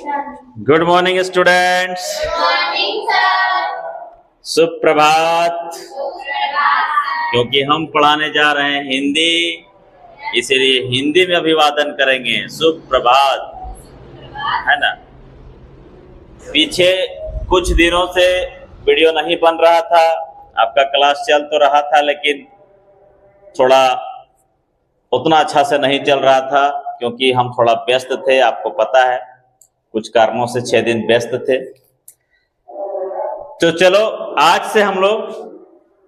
Good morning students. Morning sir. सुप्रभात। क्योंकि हम पढ़ाने जा रहे हैं हिंदी, इसीलिए हिंदी में अभिवादन करेंगे। सुप्रभात, है ना। पीछे कुछ दिनों से वीडियो नहीं बन रहा था, आपका क्लास चल तो रहा था लेकिन थोड़ा उतना अच्छा से नहीं चल रहा था, क्योंकि हम थोड़ा व्यस्त थे। आपको पता है, कुछ कारणों से 6 दिन व्यस्त थे। तो चलो आज से हम लोग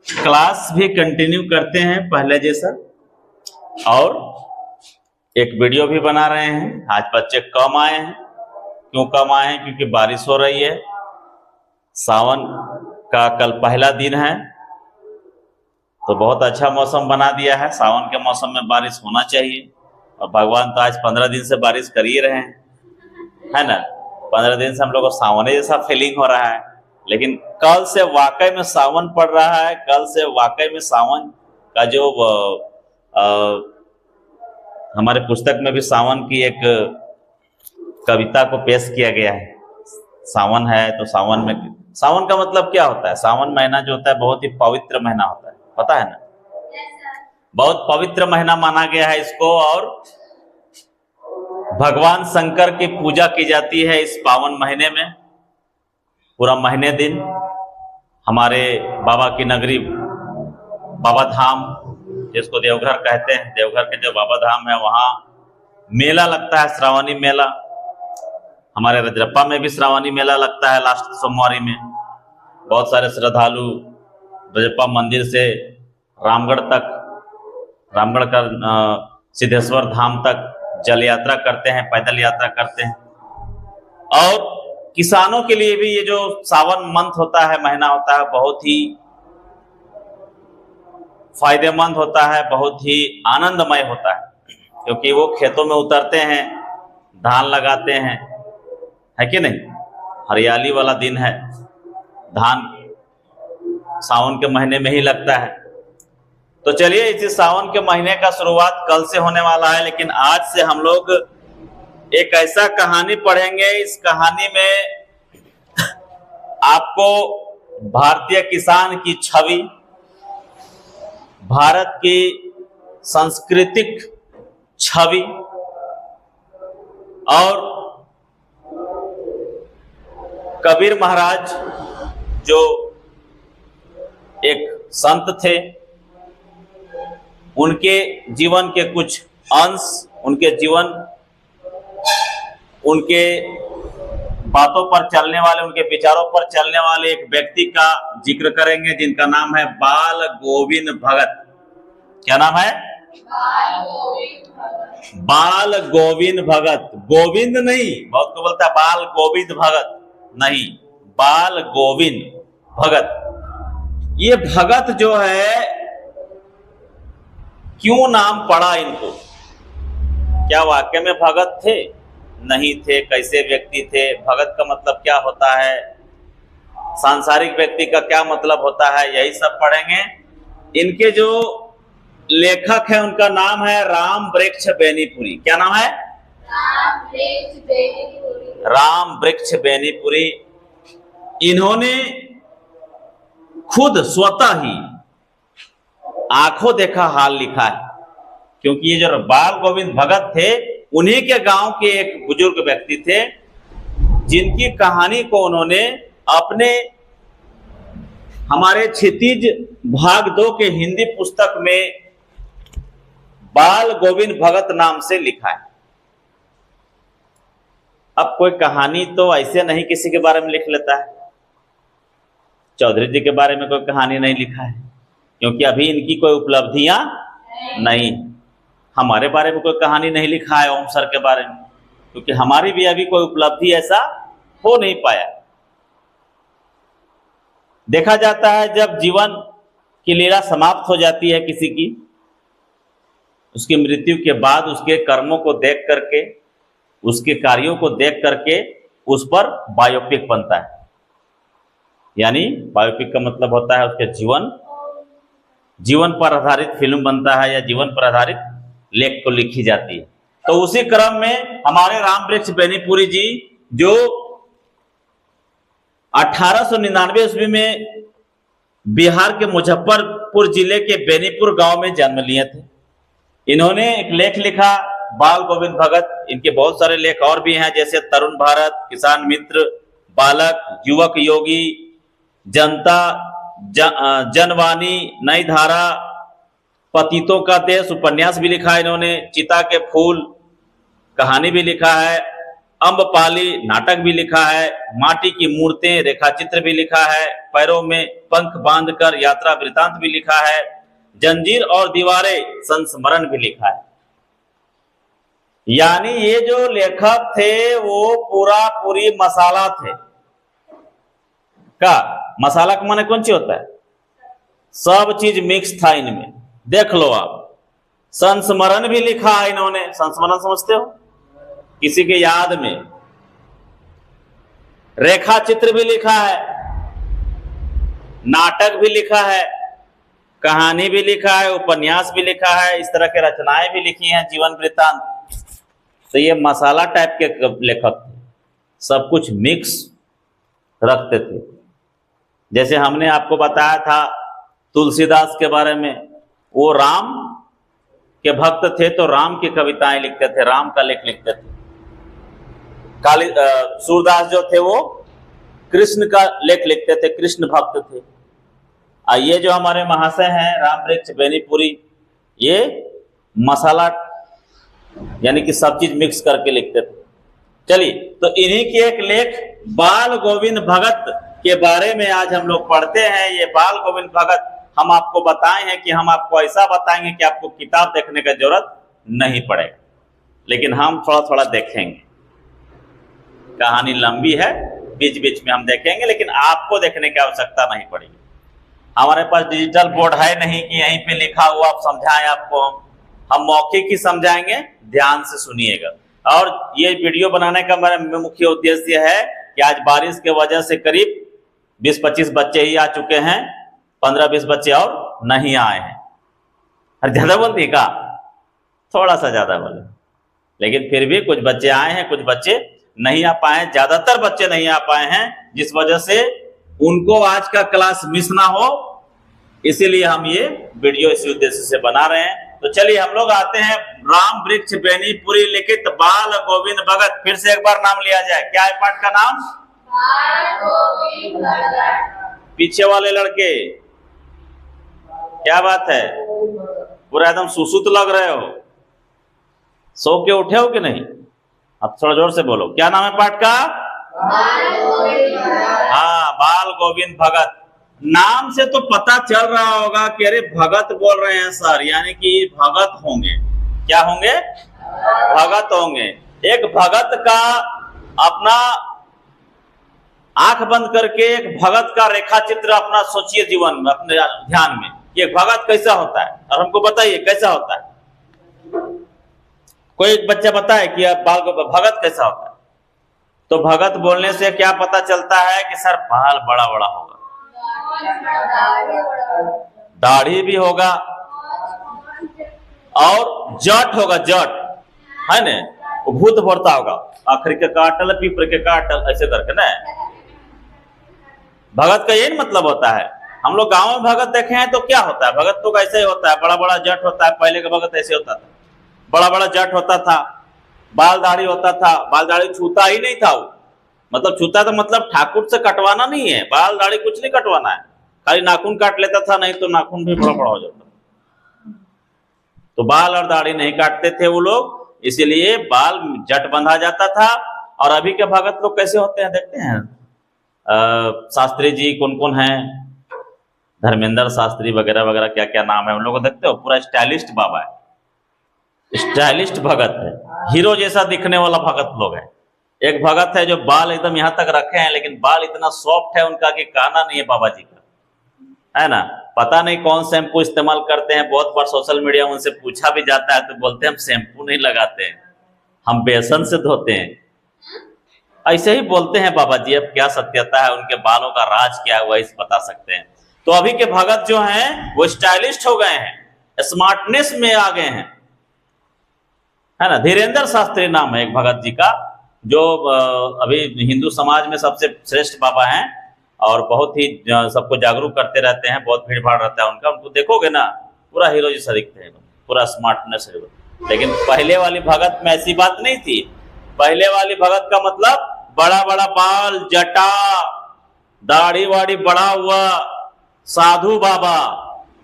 क्लास भी कंटिन्यू करते हैं पहले जैसा, और एक वीडियो भी बना रहे हैं। आज बच्चे कम आए हैं। क्यों कम आए हैं? क्योंकि बारिश हो रही है। सावन का कल पहला दिन है, तो बहुत अच्छा मौसम बना दिया है। सावन के मौसम में बारिश होना चाहिए, और भगवान तो आज 15 दिन से बारिश कर ही रहे हैं, है ना। 15 दिन से हम लोग को सावने जैसा फीलिंग हो रहा है, लेकिन कल से वाकई में सावन पड़ रहा है। कल से वाकई में सावन का जो हमारे पुस्तक में भी सावन की एक कविता को पेश किया गया है। सावन है तो सावन में, सावन का मतलब क्या होता है? सावन महीना जो होता है बहुत ही पवित्र महीना होता है, पता है ना। बहुत पवित्र महीना माना गया है इसको, और भगवान शंकर की पूजा की जाती है इस पावन महीने में। पूरा महीने दिन हमारे बाबा की नगरी, बाबा धाम जिसको देवघर कहते हैं, देवघर के जो बाबा धाम है वहाँ मेला लगता है, श्रावणी मेला। हमारे रजरप्पा में भी श्रावणी मेला लगता है लास्ट सोमवारी में। बहुत सारे श्रद्धालु रजरप्पा मंदिर से रामगढ़ तक, रामगढ़ का सिद्धेश्वर धाम तक जल यात्रा करते हैं, पैदल यात्रा करते हैं। और किसानों के लिए भी ये जो सावन मंथ होता है, महीना होता है, बहुत ही फायदेमंद होता है, बहुत ही आनंदमय होता है, क्योंकि वो खेतों में उतरते हैं, धान लगाते हैं, है कि नहीं। हरियाली वाला दिन है। धान सावन के महीने में ही लगता है। तो चलिए, इसी सावन के महीने का शुरुआत कल से होने वाला है, लेकिन आज से हम लोग एक ऐसा कहानी पढ़ेंगे। इस कहानी में आपको भारतीय किसान की छवि, भारत की सांस्कृतिक छवि, और कबीर महाराज जो एक संत थे, उनके जीवन के कुछ अंश, उनके जीवन, उनके बातों पर चलने वाले, उनके विचारों पर चलने वाले एक व्यक्ति का जिक्र करेंगे, जिनका नाम है बाल गोविंद भगत। क्या नाम है? बाल गोविंद भगत। गोविंद नहीं, बहुत को बोलता है बाल गोविंद भगत, नहीं, बाल गोविंद भगत। ये भगत जो है, क्यों नाम पड़ा इनको? क्या वाकई में भगत थे? नहीं थे। कैसे व्यक्ति थे? भगत का मतलब क्या होता है? सांसारिक व्यक्ति का क्या मतलब होता है? यही सब पढ़ेंगे। इनके जो लेखक है उनका नाम है राम वृक्ष बेनीपुरी। क्या नाम है? राम वृक्ष बेनीपुरी। इन्होंने खुद स्वतः ही आंखों देखा हाल लिखा है, क्योंकि ये जो बाल गोविंद भगत थे, उन्हीं के गांव के एक बुजुर्ग व्यक्ति थे, जिनकी कहानी को उन्होंने अपने हमारे क्षितिज भाग 2 के हिंदी पुस्तक में बाल गोविंद भगत नाम से लिखा है। अब कोई कहानी तो ऐसे नहीं किसी के बारे में लिख लेता है। चौधरी जी के बारे में कोई कहानी नहीं लिखा है, क्योंकि अभी इनकी कोई उपलब्धियां नहीं। हमारे बारे में कोई कहानी नहीं लिखा है ओम सर के बारे में, क्योंकि हमारी भी अभी कोई उपलब्धि ऐसा हो नहीं पाया। देखा जाता है जब जीवन की लीला समाप्त हो जाती है किसी की, उसकी मृत्यु के बाद उसके कर्मों को देख करके, उसके कार्यों को देख करके उस पर बायोपिक बनता है। यानी बायोपिक का मतलब होता है उसके जीवन पर आधारित फिल्म बनता है, या जीवन पर आधारित लेख को लिखी जाती है। तो उसी क्रम में हमारे राम वृक्ष बेनीपुरी जी जो 1899 ईस्वी में बिहार के मुजफ्फरपुर जिले के बेनीपुर गांव में जन्म लिए थे। इन्होंने एक लेख लिखा बाल गोविंद भगत। इनके बहुत सारे लेख और भी हैं, जैसे तरुण भारत, किसान मित्र, बालक, युवक योगी, जनता, जनवाणी, नई धारा, पतितों का देश उपन्यास भी लिखा है इन्होंने, चिता के फूल कहानी भी लिखा है, अम्बपाली नाटक भी लिखा है, माटी की मूर्तें रेखाचित्र भी लिखा है, पैरों में पंख बांधकर यात्रा वृतांत भी लिखा है, जंजीर और दीवारें संस्मरण भी लिखा है। यानी ये जो लेखक थे वो पूरी मसाला थे। का मसाला का माने कौन सी होता है? सब चीज मिक्स था इनमें। देख लो आप, संस्मरण भी लिखा है इन्होंने। संस्मरण समझते हो? किसी के याद में। रेखा चित्र भी लिखा है, नाटक भी लिखा है, कहानी भी लिखा है, उपन्यास भी लिखा है, इस तरह के रचनाएं भी लिखी हैं, जीवन वृत्तांत। तो ये मसाला टाइप के लेखक थे, सब कुछ मिक्स रखते थे। जैसे हमने आपको बताया था तुलसीदास के बारे में, वो राम के भक्त थे तो राम की कविताएं लिखते थे, राम का लेख लिखते थे। सूरदास जो थे वो कृष्ण का लेख लिखते थे, कृष्ण भक्त थे। ये जो हमारे महाशय हैं राम वृक्ष बेनीपुरी, ये मसाला यानी कि सब चीज मिक्स करके लिखते थे। चलिए, तो इन्हीं के एक लेख बाल गोविंद भगत के बारे में आज हम लोग पढ़ते हैं। ये बाल गोविंद भगत हम आपको बताए हैं कि हम आपको ऐसा बताएंगे कि आपको किताब देखने की जरूरत नहीं पड़ेगा, लेकिन हम थोड़ा थोड़ा देखेंगे। कहानी लंबी है, बीच बीच में हम देखेंगे, लेकिन आपको देखने की आवश्यकता नहीं पड़ेगी। हमारे पास डिजिटल बोर्ड है नहीं कि यहीं पे लिखा हुआ आप समझाएं आपको। हम मौखिक ही समझाएंगे, ध्यान से सुनिएगा। और ये वीडियो बनाने का मेरा मुख्य उद्देश्य है कि आज बारिश के वजह से करीब 20-25 बच्चे ही आ चुके हैं, 15-20 बच्चे और नहीं आए हैं। और ज्यादा बोलती का, थोड़ा सा ज्यादा बोले, लेकिन फिर भी कुछ बच्चे आए हैं, कुछ बच्चे नहीं आ पाए। ज्यादातर बच्चे नहीं आ पाए हैं, जिस वजह से उनको आज का क्लास मिस ना हो, इसीलिए हम ये वीडियो इसी उद्देश्य से बना रहे हैं। तो चलिए हम लोग आते हैं राम वृक्ष बेनीपुरी लिखित बाल गोविंद भगत। फिर से एक बार नाम लिया जाए, क्या है पाठ का नाम? बाल गोविंद भगत। पीछे वाले लड़के क्या बात है, पूरा एकदम सुसुत लग रहे हो, सो के उठे हो कि नहीं? अब थोड़ा जोर से बोलो, क्या नाम है पाठ का? बाल गोविंद भगत। हाँ, बाल गोविंद भगत। नाम से तो पता चल रहा होगा कि अरे भगत बोल रहे हैं सर, यानी कि भगत होंगे। क्या होंगे? भगत होंगे। एक भगत का अपना आंख बंद करके एक भगत का रेखा चित्र अपना सोचिए जीवन में, अपने ध्यान में, कि एक भगत कैसा होता है, और हमको बताइए कैसा होता है। कोई एक बच्चा बताए कि आप बाल को भगत कैसा होता है? तो भगत बोलने से क्या पता चलता है कि सर बाल बड़ा बड़ा होगा, दाढ़ी भी होगा, और जट होगा, जट है ना, भूत भरता होगा, आखिर के काटल पीपर के काटल ऐसे करके ना। भगत का यही मतलब होता है। हम लोग गांव में भगत देखे हैं तो क्या होता है? भगत तो ऐसे ही होता है, बड़ा बड़ा जट होता है। पहले का भगत ऐसे होता था, बड़ा बड़ा जट होता था, बाल दाढ़ी होता था। बाल दाढ़ी छूता ही नहीं था वो, मतलब छूता था मतलब ठाकुर से कटवाना नहीं है, बाल दाढ़ी कुछ नहीं कटवाना है, खाली नाखून काट लेता था, नहीं तो नाखून भी बड़ा बड़ा हो जाता। तो बाल और दाढ़ी नहीं काटते थे वो लोग, इसीलिए बाल जट बंधा जाता था। और अभी के भगत लोग कैसे होते हैं देखते हैं? शास्त्री जी कौन कौन हैं, धर्मेंद्र शास्त्री वगैरह वगैरह, क्या क्या नाम है उन लोगों को देखते हो? पूरा स्टाइलिस्ट बाबा है, स्टाइलिस्ट भगत है, हीरो जैसा दिखने वाला भगत लोग है। एक भगत है जो बाल एकदम यहाँ तक रखे हैं, लेकिन बाल इतना सॉफ्ट है उनका कि कहना नहीं है बाबा जी का, है ना। पता नहीं कौन शैम्पू इस्तेमाल करते हैं, बहुत बार सोशल मीडिया उनसे पूछा भी जाता है तो बोलते हैं हम शैम्पू नहीं लगाते हैं, हम बेसन से धोते हैं। ऐसे ही बोलते हैं बाबा जी। अब क्या सत्यता है, उनके बालों का राज क्या है, वही बता सकते हैं। तो अभी के भगत जो हैं वो स्टाइलिस्ट हो गए हैं, स्मार्टनेस में आ गए हैं, है ना। धीरेन्द्र शास्त्री नाम है एक भगत जी का, जो अभी हिंदू समाज में सबसे श्रेष्ठ बाबा हैं और बहुत ही सबको जागरूक करते रहते हैं, बहुत भीड़ भाड़ रहता है उनका। उनको देखोगे ना पूरा हीरो जैसा दिखते हैं, पूरा स्मार्टनेस है। लेकिन पहले वाली भगत में ऐसी बात नहीं थी। पहले वाली भगत का मतलब बड़ा बड़ा बाल, जटा, दाढ़ी वाड़ी बड़ा हुआ, साधु बाबा,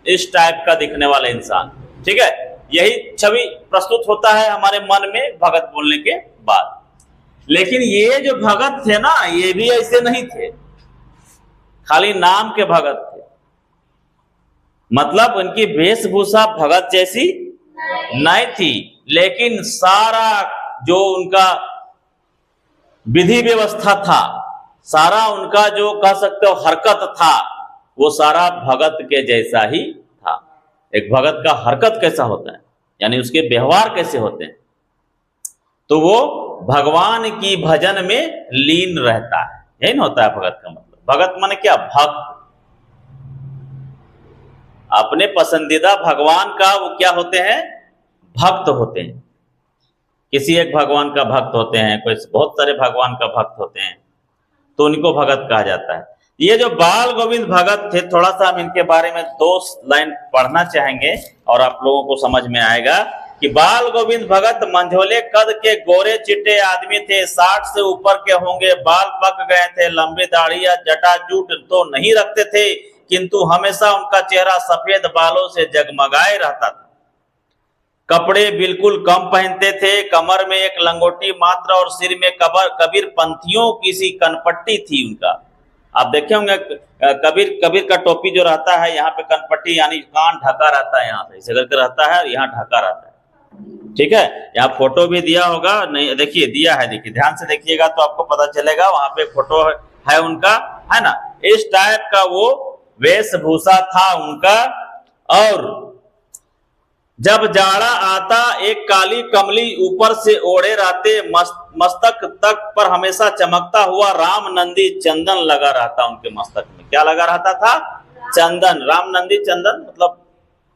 इस टाइप का दिखने वाला इंसान, ठीक है। यही छवि प्रस्तुत होता है हमारे मन में भगत बोलने के बाद। लेकिन ये जो भगत थे ना, ये भी ऐसे नहीं थे, खाली नाम के भगत थे। मतलब उनकी वेशभूषा भगत जैसी नहीं थी, लेकिन सारा जो उनका विधि व्यवस्था था, सारा उनका जो कह सकते हो हरकत था, वो सारा भगत के जैसा ही था। एक भगत का हरकत कैसा होता है, यानी उसके व्यवहार कैसे होते हैं, तो वो भगवान की भजन में लीन रहता है। यही ना होता है भगत का मतलब। भगत माने क्या? भक्त। अपने पसंदीदा भगवान का वो क्या होते हैं? भक्त होते हैं। किसी एक भगवान का भक्त होते हैं, कोई बहुत सारे भगवान का भक्त होते हैं, तो उनको भगत कहा जाता है। ये जो बाल गोविंद भगत थे, थोड़ा सा हम इनके बारे में 2 लाइन पढ़ना चाहेंगे और आप लोगों को समझ में आएगा कि बाल गोविंद भगत मंझोले कद के गोरे चिट्टे आदमी थे। 60 से ऊपर के होंगे, बाल पक गए थे, लंबी दाढ़ी या जटा जूट तो नहीं रखते थे, किंतु हमेशा उनका चेहरा सफेद बालों से जगमगाए रहता था। कपड़े बिल्कुल कम पहनते थे, कमर में एक लंगोटी मात्र और सिर में कबीर पंथियों की सी कनपट्टी थी उनका। आप देखे होंगे कबीर का टोपी जो रहता है, यहाँ पे कनपट्टी यानी कान ढका रहता है, यहाँ से इसे करके रहता है, यहाँ ढका रहता है, ठीक है। यहाँ फोटो भी दिया होगा, नहीं देखिए दिया है, देखिए ध्यान से देखिएगा तो आपको पता चलेगा, वहां पे फोटो है उनका, है ना। इस टाइप का वो वेशभूषा था उनका। और जब जाड़ा आता एक काली कमली ऊपर से ओढ़े रहते, मस्तक तक पर हमेशा चमकता हुआ राम नंदी चंदन लगा रहता उनके मस्तक में। क्या लगा रहता था? चंदन। राम नंदी चंदन मतलब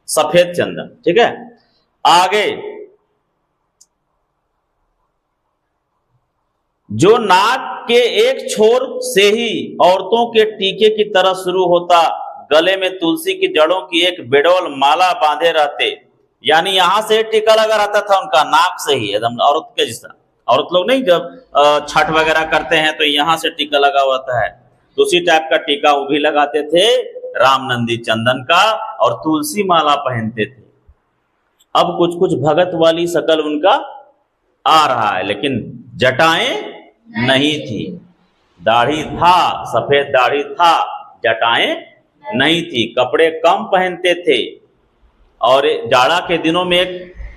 सफेद चंदन, ठीक है। आगे जो नाक के एक छोर से ही औरतों के टीके की तरह शुरू होता, गले में तुलसी की जड़ों की एक बेडोल माला बांधे रहते, यानी यहां से टीका लगा रहता था उनका, नाक से ही एकदम औरत के जैसा। औरत लोग नहीं जब छठ वगैरह करते हैं तो यहां से टीका लगा होता है, तो उसी टाइप का टीका वो भी लगाते थे, रामनंदी चंदन का, और तुलसी माला पहनते थे। अब कुछ कुछ भगत वाली शकल उनका आ रहा है, लेकिन जटाएं नहीं थी। दाढ़ी था, सफेद दाढ़ी था, जटाएं नहीं थी, कपड़े कम पहनते थे, और जाड़ा के दिनों में एक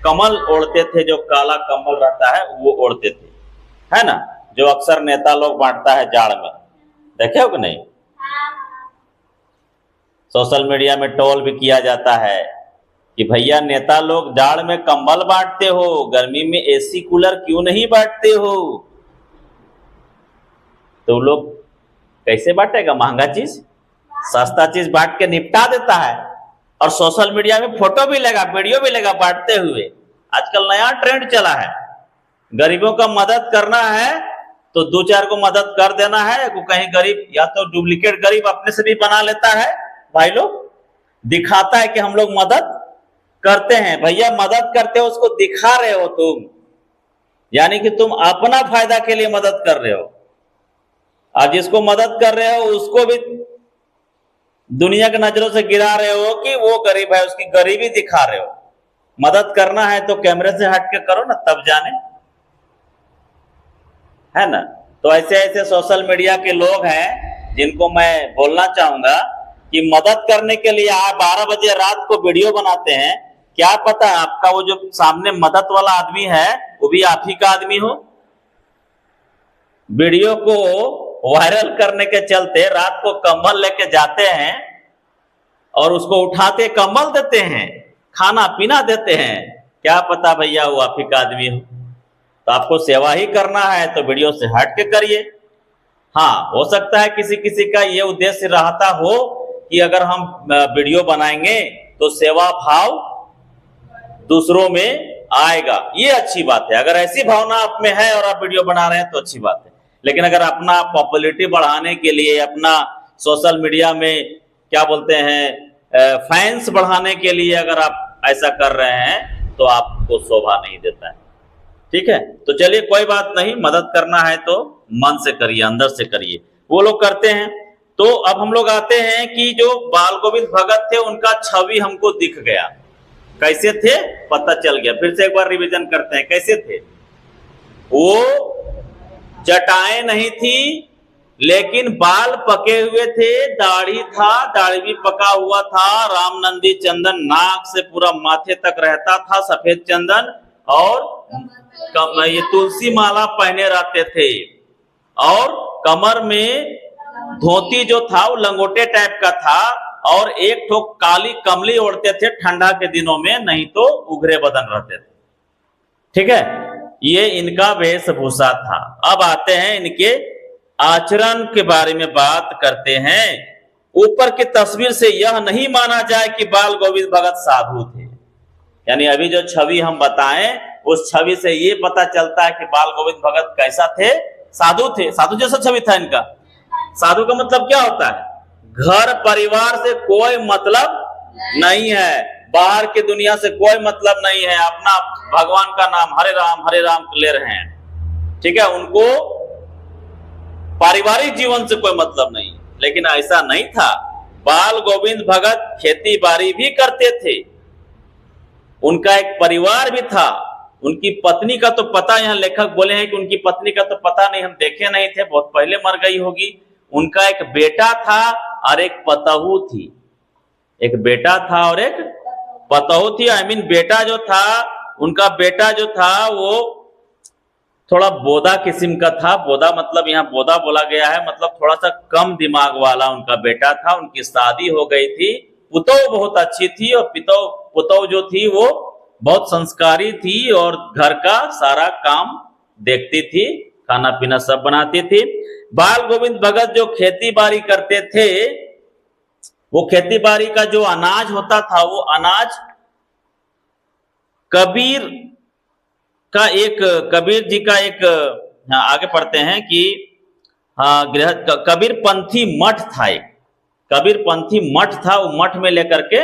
कमल ओढ़ते थे, जो काला कमल रहता है वो ओढ़ते थे, है ना, जो अक्सर नेता लोग बांटता है जाड़ में, देखे हो कि नहीं। सोशल मीडिया में ट्रोल भी किया जाता है कि भैया नेता लोग जाड़ में कंबल बांटते हो, गर्मी में एसी कूलर क्यों नहीं बांटते हो। तो लोग कैसे बांटेगा? महंगा चीज, सस्ता चीज बांट के निपटा देता है, और सोशल मीडिया में फोटो भी लगा, वीडियो भी लगा बांटते हुए। आजकल नया ट्रेंड चला है, गरीबों का मदद करना है तो 2-4 को मदद कर देना है। कहीं गरीब या तो डुप्लीकेट गरीब अपने से भी बना लेता है, भाई लोग दिखाता है कि हम लोग मदद करते हैं। भैया मदद करते हो, उसको दिखा रहे हो तुम, यानी कि तुम अपना फायदा के लिए मदद कर रहे हो, और जिसको मदद कर रहे हो उसको भी दुनिया की नजरों से गिरा रहे हो कि वो गरीब है, उसकी गरीबी दिखा रहे हो। मदद करना है तो कैमरे से हट के करो ना, तब जाने, है ना। तो ऐसे ऐसे सोशल मीडिया के लोग हैं जिनको मैं बोलना चाहूंगा कि मदद करने के लिए आप 12 बजे रात को वीडियो बनाते हैं, क्या पता आपका वो जो सामने मदद वाला आदमी है वो भी आप ही का आदमी हो। वीडियो को वायरल करने के चलते रात को कंबल लेके जाते हैं और उसको उठाते कंबल देते हैं, खाना पीना देते हैं, क्या पता भैया वो आप ही का आदमी हो। तो आपको सेवा ही करना है तो वीडियो से हट के करिए। हाँ, हो सकता है किसी किसी का ये उद्देश्य रहता हो कि अगर हम वीडियो बनाएंगे तो सेवा भाव दूसरों में आएगा। ये अच्छी बात है, अगर ऐसी भावना आप में है और आप वीडियो बना रहे हैं तो अच्छी बात है। लेकिन अगर अपना पॉपुलैरिटी बढ़ाने के लिए, अपना सोशल मीडिया में क्या बोलते हैं फैंस बढ़ाने के लिए अगर आप ऐसा कर रहे हैं तो आपको शोभा नहीं देता है। ठीक है, तो चलिए कोई बात नहीं, मदद करना है तो मन से करिए, अंदर से करिए। वो लोग करते हैं। तो अब हम लोग आते हैं कि जो बाल गोविंद भगत थे उनका छवि हमको दिख गया। कैसे थे पता चल गया। फिर से एक बार रिवीजन करते हैं, कैसे थे वो। जटाएं नहीं थी लेकिन बाल पके हुए थे, दाढ़ी था, दाढ़ी भी पका हुआ था, रामनंदी चंदन नाक से पूरा माथे तक रहता था, सफेद चंदन, और ये तुलसी माला पहने रहते थे, और कमर में धोती जो था वो लंगोटे टाइप का था, और एक ठो काली कमली ओढ़ते थे ठंडा के दिनों में, नहीं तो उघरे बदन रहते थे। ठीक है, ये इनका वेशभूषा था। अब आते हैं इनके आचरण के बारे में बात करते हैं। ऊपर की तस्वीर से यह नहीं माना जाए कि बाल गोविंद भगत साधु थे, यानी अभी जो छवि हम बताएं उस छवि से ये पता चलता है कि बाल गोविंद भगत कैसा थे, साधु थे। साधु जैसा छवि था इनका। साधु का मतलब क्या होता है? घर परिवार से कोई मतलब नहीं है, बाहर की दुनिया से कोई मतलब नहीं है, अपना भगवान का नाम हरे राम ले रहे हैं। ठीक है, उनको पारिवारिक जीवन से कोई मतलब नहीं। लेकिन ऐसा नहीं था, बाल गोविंद भगत खेती बाड़ी भी करते थे, उनका एक परिवार भी था। उनकी पत्नी का तो पता, यहाँ लेखक बोले हैं कि उनकी पत्नी का तो पता नहीं, हम देखे नहीं थे, बहुत पहले मर गई होगी। उनका एक बेटा था और एक पतोहू थी। एक बेटा था और एक पतोहू थी। आई मीन बेटा जो था, उनका बेटा जो था वो थोड़ा बोदा किस्म का था। बोदा मतलब यहाँ बोदा बोला गया है, मतलब थोड़ा सा कम दिमाग वाला उनका बेटा था। उनकी शादी हो गई थी। पुतोह बहुत अच्छी थी, और पुतोह जो थी वो बहुत संस्कारी थी और घर का सारा काम देखती थी, खाना पीना सब बनाती थी। बाल गोविंद भगत जो खेती बाड़ी करते थे, वो खेती बाड़ी का जो अनाज होता था, वो अनाज कबीर जी का एक आगे पढ़ते हैं कि कबीर पंथी मठ था। एक कबीर पंथी मठ था, वो मठ में लेकर के,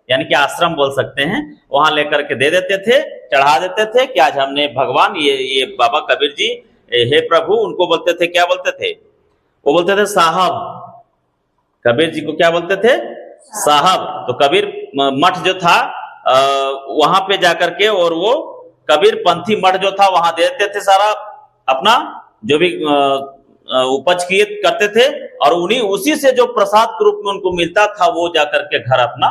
यानी कि आश्रम बोल सकते हैं, वहां लेकर के दे देते थे, चढ़ा देते थे कि आज हमने भगवान ये बाबा कबीर जी, हे प्रभु, उनको बोलते थे, क्या बोलते थे? वो बोलते थे साहब। कबीर जी को क्या बोलते थे? साहब। तो कबीर मठ जो था वहां पे जाकर के, और वो कबीर पंथी मठ जो था वहां दे देते थे सारा अपना जो भी उपज किए करते थे, और उसी से जो प्रसाद के रूप में उनको मिलता था वो जाकर के घर अपना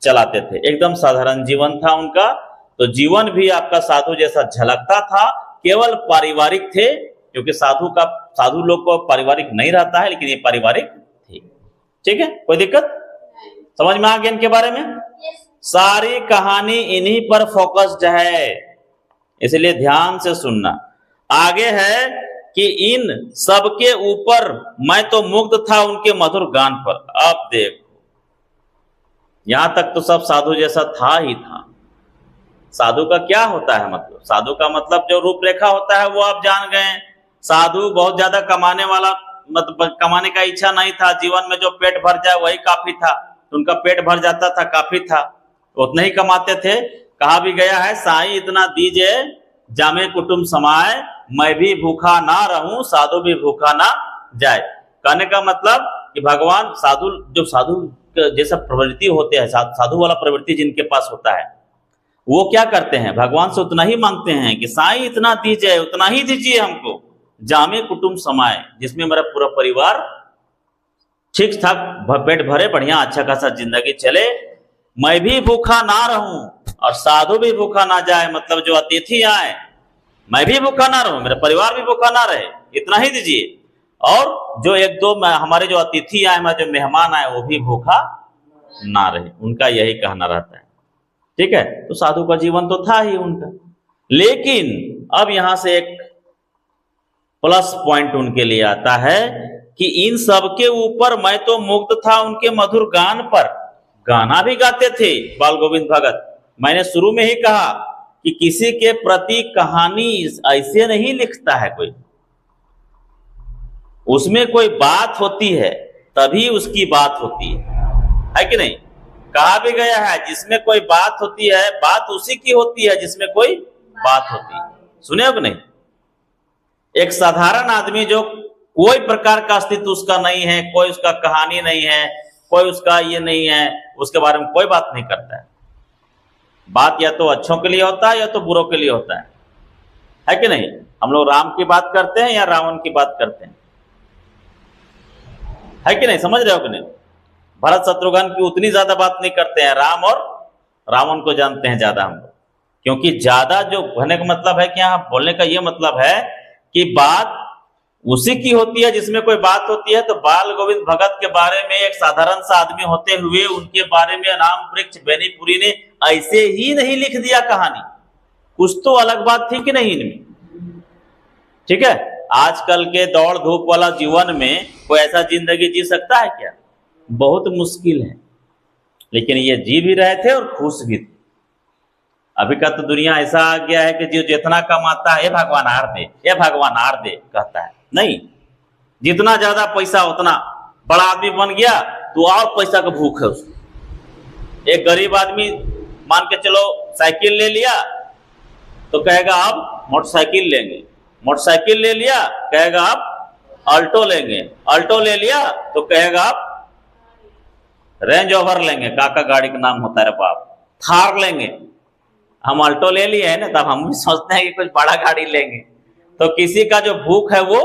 चलाते थे। एकदम साधारण जीवन था उनका। तो जीवन भी आपका साधु जैसा झलकता था, केवल पारिवारिक थे, क्योंकि साधु लोग को पारिवारिक नहीं रहता है, लेकिन ये पारिवारिक थे। ठीक है, कोई दिक्कत? समझ में आ गया इनके बारे में? सारी कहानी इन्हीं पर फोकस्ड है, इसलिए ध्यान से सुनना। आगे है कि इन सबके ऊपर मैं तो मुग्ध था उनके मधुर गान पर। अब देखो, यहां तक तो सब साधु जैसा था ही था। साधु का क्या होता है मतलब? साधु का मतलब जो रूपरेखा होता है वो आप जान गए। साधु बहुत ज्यादा कमाने वाला, मतलब कमाने का इच्छा नहीं था जीवन में, जो पेट भर जाए वही काफी था। तो उनका पेट भर जाता था, काफी था, उतना ही कमाते थे। कहा भी गया है, साईं इतना दीजिए जामे कुटुंब समाए, मैं भी भूखा ना रहूं, साधु भी भूखा ना जाए। कहने का मतलब कि भगवान साधु जैसा प्रवृत्ति होते हैं, साधु वाला प्रवृत्ति जिनके पास होता है, वो क्या करते हैं? भगवान से उतना ही मांगते हैं कि साईं इतना दीजिए, उतना ही दीजिए हमको, जामे कुटुंब समाए, जिसमें मेरा पूरा परिवार ठीक ठाक पेट भरे, बढ़िया अच्छा खासा जिंदगी चले, मैं भी भूखा ना रहूं और साधु भी भूखा ना जाए। मतलब जो अतिथि आए, मैं भी भूखा ना रहूं, मेरा परिवार भी भूखा ना रहे, इतना ही दीजिए। और जो एक दो हमारे जो अतिथि आए, हमारे जो मेहमान आए, वो भी भूखा ना रहे। उनका यही कहना रहता है। ठीक है, तो साधु का जीवन तो था ही उनका। लेकिन अब यहां से एक प्लस पॉइंट उनके लिए आता है कि इन सब के ऊपर मैं तो मुग्ध था उनके मधुर गान पर। गाना भी गाते थे बाल गोविंद भगत। मैंने शुरू में ही कहा कि किसी के प्रति कहानी ऐसे नहीं लिखता है कोई, उसमें कोई बात होती है तभी उसकी बात होती है कि नहीं? कहा भी गया है जिसमें कोई बात होती है, बात उसी की होती है जिसमें कोई बात होती है। सुने हो कि नहीं? एक साधारण आदमी जो कोई प्रकार का अस्तित्व उसका नहीं है, कोई उसका कहानी नहीं है, कोई उसका ये नहीं है, उसके बारे में कोई बात नहीं करता है। बात या तो अच्छों के लिए होता है या तो बुरों के लिए होता है कि नहीं? हम लोग राम की बात करते हैं या रावण की बात करते हैं, है कि नहीं? समझ रहे हो कि नहीं? भरत शत्रुघ्न की उतनी ज्यादा बात नहीं करते हैं, राम और रावण को जानते हैं ज्यादा हम लोग। क्योंकि ज्यादा जो कहने का मतलब है कि यहाँ बोलने का ये मतलब है कि बात उसी की होती है जिसमें कोई बात होती है। तो बाल गोविंद भगत के बारे में एक साधारण सा आदमी होते हुए उनके बारे में राम वृक्ष बेनीपुरी ने ऐसे ही नहीं लिख दिया कहानी, कुछ तो अलग बात थी कि नहीं इनमें? ठीक है, आजकल के दौड़ धूप वाला जीवन में कोई ऐसा जिंदगी जी सकता है क्या? बहुत मुश्किल है। लेकिन ये जी भी रहे थे और खुश भी थे। अभी का तो दुनिया ऐसा आ गया है कि जो जितना कमाता है, ये भगवान हार दे, ये भगवान हार दे कहता है। नहीं, जितना ज्यादा पैसा उतना बड़ा आदमी बन गया तो और पैसा का भूख है उसको। एक गरीब आदमी मान के चलो साइकिल ले लिया तो कहेगा अब मोटरसाइकिल लेंगे, मोटरसाइकिल ले लिया कहेगा अब अल्टो लेंगे, अल्टो ले लिया तो कहेगा अब रेंज ओवर लेंगे, काका गाड़ी का नाम होता है बाप, थार लेंगे। हम अल्टो ले लिए है ना, तब हम भी सोचते हैं कि कुछ बड़ा गाड़ी लेंगे। तो किसी का जो भूख है वो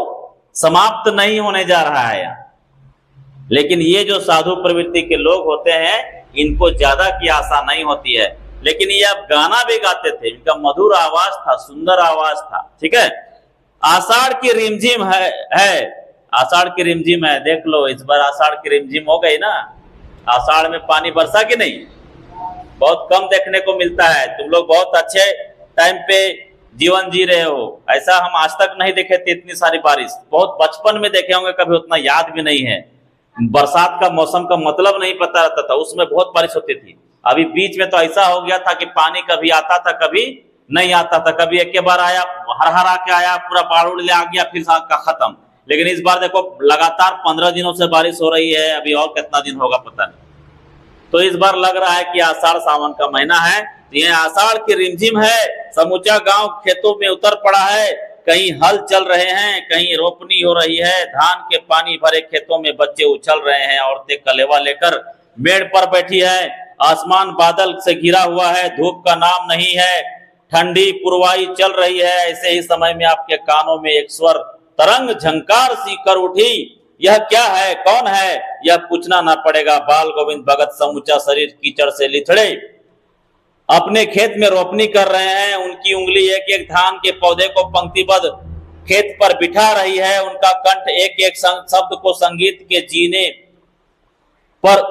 समाप्त नहीं होने जा रहा है यहाँ। लेकिन ये जो साधु प्रवृत्ति के लोग होते हैं इनको ज्यादा की आशा नहीं होती है। लेकिन ये अब गाना भी गाते थे, इनका मधुर आवाज था, सुंदर आवाज था। ठीक है, आषाढ़ की रिमझिम है, आषाढ़ की रिमझिम है। देख लो इस बार आषाढ़ की रिमझिम हो गई ना। आषाढ़ में पानी बरसा कि नहीं? बहुत कम देखने को मिलता है। तुम लोग बहुत अच्छे टाइम पे जीवन जी रहे हो, ऐसा हम आज तक नहीं देखे थे। इतनी सारी बारिश बहुत बचपन में देखे होंगे, कभी उतना याद भी नहीं है। बरसात का मौसम का मतलब नहीं पता रहता था, उसमें बहुत बारिश होती थी। अभी बीच में तो ऐसा हो गया था कि पानी कभी आता था कभी नहीं आता था, कभी एक के बार आया हर के आया, पूरा बाढ़ उड़ ले आ गया, फिर का खत्म। लेकिन इस बार देखो लगातार 15 दिनों से बारिश हो रही है, अभी और कितना दिन होगा पता नहीं। तो इस बार लग रहा है कि आषाढ़ सावन का महीना है। ये आषाढ़ की रिमझिम है, समूचा गांव खेतों में उतर पड़ा है। कहीं हल चल रहे हैं, कहीं रोपनी हो रही है। धान के पानी भरे खेतों में बच्चे उछल रहे हैं, औरतें कलेवा लेकर मेड़ पर बैठी है। आसमान बादल से घिरा हुआ है, धूप का नाम नहीं है, ठंडी पुरवाई चल रही है। ऐसे ही समय में आपके कानों में एक स्वर तरंग झंकार सी कर उठी। यह क्या है, कौन है, यह पूछना ना पड़ेगा। बाल गोविंद भगत समूचा शरीर कीचड़ से लिथड़े अपने खेत में रोपनी कर रहे हैं। उनकी उंगली एक एक धान के पौधे को पंक्तिबद्ध खेत पर बिठा रही है। उनका कंठ एक एक शब्द को संगीत के जीने पर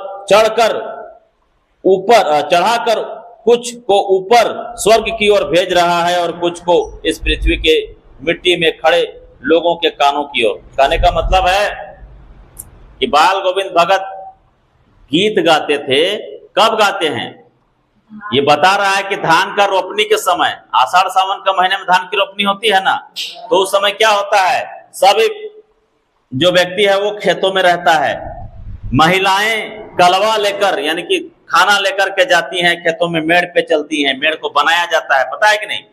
चढ़ाकर कुछ को ऊपर स्वर्ग की ओर भेज रहा है और कुछ को इस पृथ्वी के मिट्टी में खड़े लोगों के कानों की ओर। कहने का मतलब है कि बाल गोविंद भगत गीत गाते थे। कब गाते हैं? ये बता रहा है कि धान का रोपनी के समय, आषाढ़ सावन का महीने में धान की रोपनी होती है ना, तो उस समय क्या होता है, सब जो व्यक्ति है वो खेतों में रहता है। महिलाएं कलवा लेकर यानी कि खाना लेकर के जाती हैं खेतों में, मेड़ पे चलती हैं। मेड़ को बनाया जाता है, पता है कि नहीं?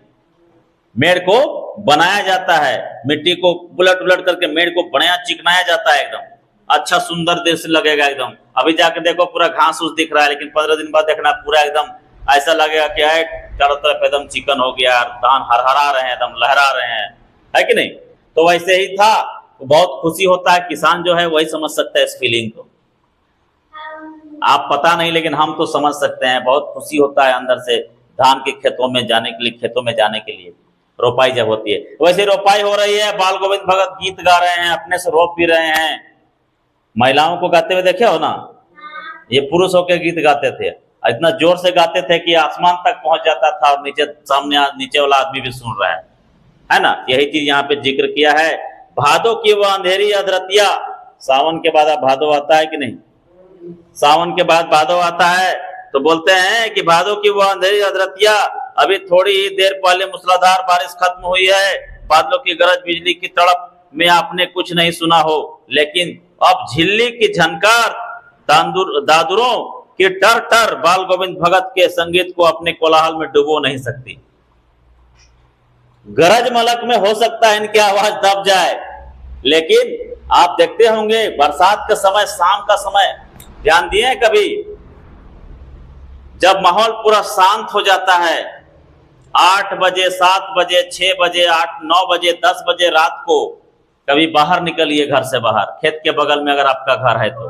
मेड़ को बनाया जाता है, मिट्टी को उलट उलट करके मेड़ को बनाया चिकनाया जाता है, एकदम अच्छा सुंदर दृश्य लगेगा एकदम। अभी जाके देखो पूरा घास उस दिख रहा है, लेकिन 15 दिन बाद देखना पूरा एकदम ऐसा लगेगा कि है चारों तरफ एकदम चिकन हो गया, धान हरहरा रहे हैं, एकदम लहरा रहे हैं, है कि नहीं? तो वैसे ही था, बहुत खुशी होता है। किसान जो है वही समझ सकता है इस फीलिंग को, आप पता नहीं, लेकिन हम तो समझ सकते हैं। बहुत खुशी होता है अंदर से धान के खेतों में जाने के लिए, खेतों में जाने के लिए रोपाई जब होती है। वैसे रोपाई हो रही है, बाल गोविंद भगत गीत गा रहे हैं, अपने से रोप भी रहे हैं। महिलाओं को गाते हुए देखे हो ना, ये पुरुष होकर गीत गाते थे, इतना जोर से गाते थे कि आसमान तक पहुंच जाता था और नीचे वाला आदमी भी सुन रहा है ना। यही चीज यहाँ पे जिक्र किया है। भादो की वह अंधेरी अधरतिया, सावन के बाद भादो आता है कि नहीं? सावन के बाद भादो आता है, तो बोलते हैं कि भादो की वह अंधेरी अधरतिया अभी थोड़ी ही देर पहले मूसलाधार बारिश खत्म हुई है, बादलों की गरज बिजली की तड़प में आपने कुछ नहीं सुना हो, लेकिन अब झिल्ली की झनकार, दादुरों की टर टर बाल गोविंद भगत के संगीत को अपने कोलाहल में डुबो नहीं सकती। गरज मलक में हो सकता है इनकी आवाज दब जाए, लेकिन आप देखते होंगे बरसात का समय, शाम का समय, ध्यान दिए कभी जब माहौल पूरा शांत हो जाता है, 8 बजे, 7 बजे, 6 बजे, 8, 9 बजे, 10 बजे रात को, कभी बाहर निकलिए घर से बाहर, खेत के बगल में अगर आपका घर है तो